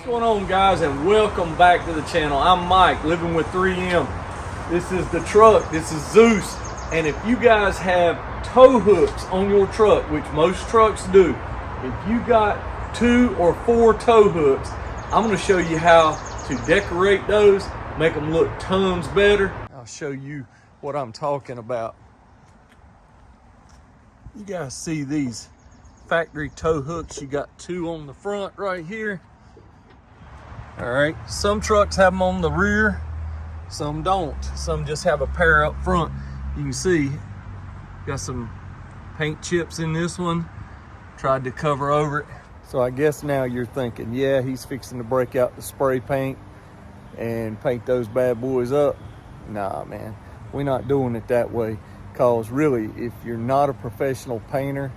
going on, guys, and welcome back to the channel. I'm Mike, living with 3M. This is the truck. This is Zeus. And if you guys have tow hooks on your truck, which most trucks do, if you got 2 or 4 tow hooks, I'm going to show you how to decorate those, make them look tons better. I'll show you what I'm talking about. You guys see these factory tow hooks? You got 2 on the front right here. All right, some trucks have them on the rear, some don't. Some just have a pair up front. You can see, got some paint chips in this one. Tried to cover over it. So I guess now you're thinking, yeah, he's fixing to break out the spray paint and paint those bad boys up. Nah, man, we're not doing it that way. Cause really, if you're not a professional painter,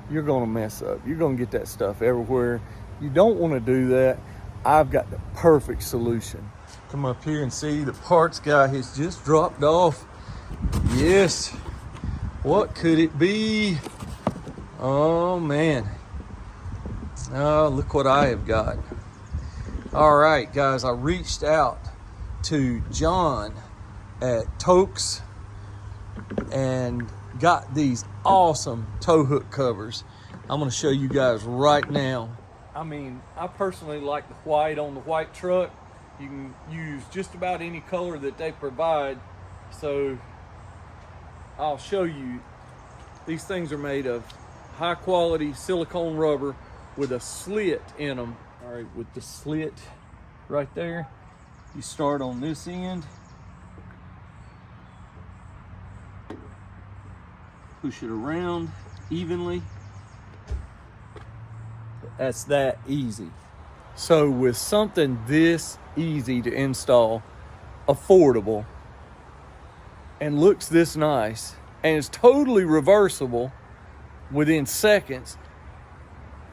you're gonna mess up. You're gonna get that stuff everywhere. You don't wanna do that. I've got the perfect solution. Come up here and see the parts guy has just dropped off. Yes, what could it be? Oh man, oh, look what I have got. All right, guys, I reached out to John at Towkz and got these awesome tow hook covers. I'm gonna show you guys right now. I mean, I personally like the white on the white truck. You can use just about any color that they provide. So I'll show you. These things are made of high quality silicone rubber with a slit in them. All right, with the slit right there, you start on this end, push it around evenly. That's that easy. So with something this easy to install, affordable, and looks this nice, and is totally reversible within seconds,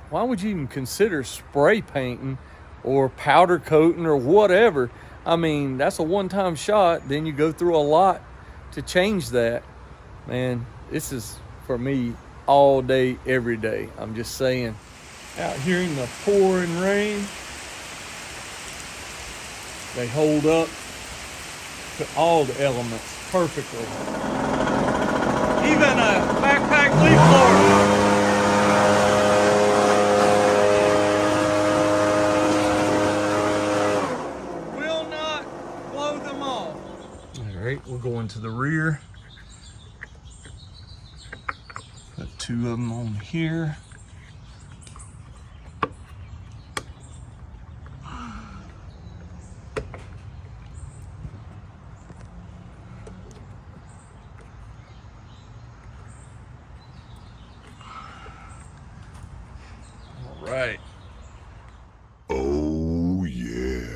why would you even consider spray painting or powder coating or whatever? I mean, that's a one-time shot. Then you go through a lot to change that. Man, this is, for me, all day, every day. I'm just saying. Out here in the pouring rain, they hold up to all the elements perfectly. Even a backpack leaf blower will not blow them off. All right, we'll go into the rear. Put 2 of them on here. Right. Oh, yeah.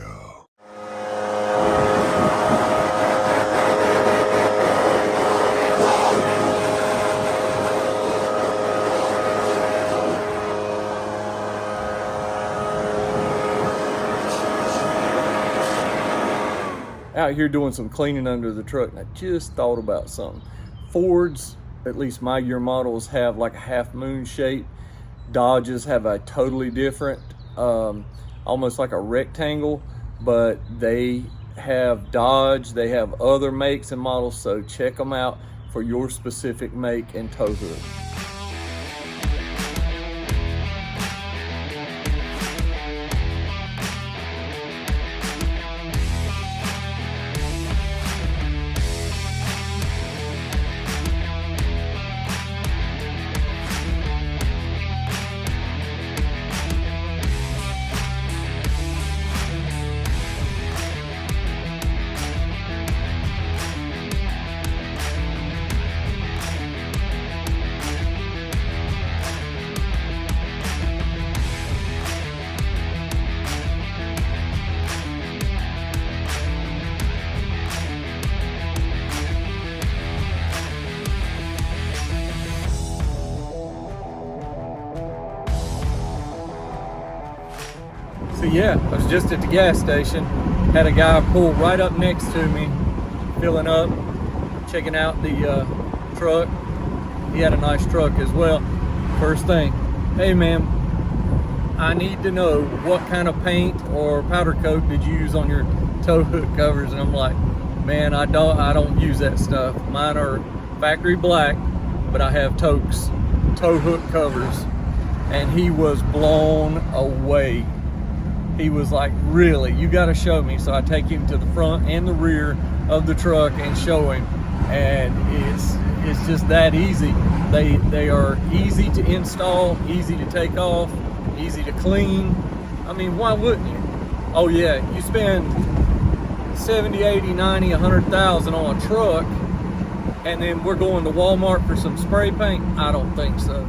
Out here doing some cleaning under the truck, and I just thought about something. Fords, at least my year models, have like a half moon shape. Dodges have a totally different, almost like a rectangle, but they have Dodge, they have other makes and models, so check them out for your specific make and tow hook. So yeah, I was just at the gas station, had a guy pull right up next to me, filling up, checking out the truck. He had a nice truck as well. First thing, hey man, I need to know what kind of paint or powder coat did you use on your tow hook covers. And I'm like, man, I don't use that stuff. Mine are factory black, but I have Towkz tow hook covers. And he was blown away. He was like, really, you got to show me. So I take him to the front and the rear of the truck and show him, and it's just that easy. They are easy to install, easy to take off, easy to clean. I mean, why wouldn't you? Oh yeah, you spend 70, 80, 90, 100,000 on a truck, and then we're going to Walmart for some spray paint? I don't think so.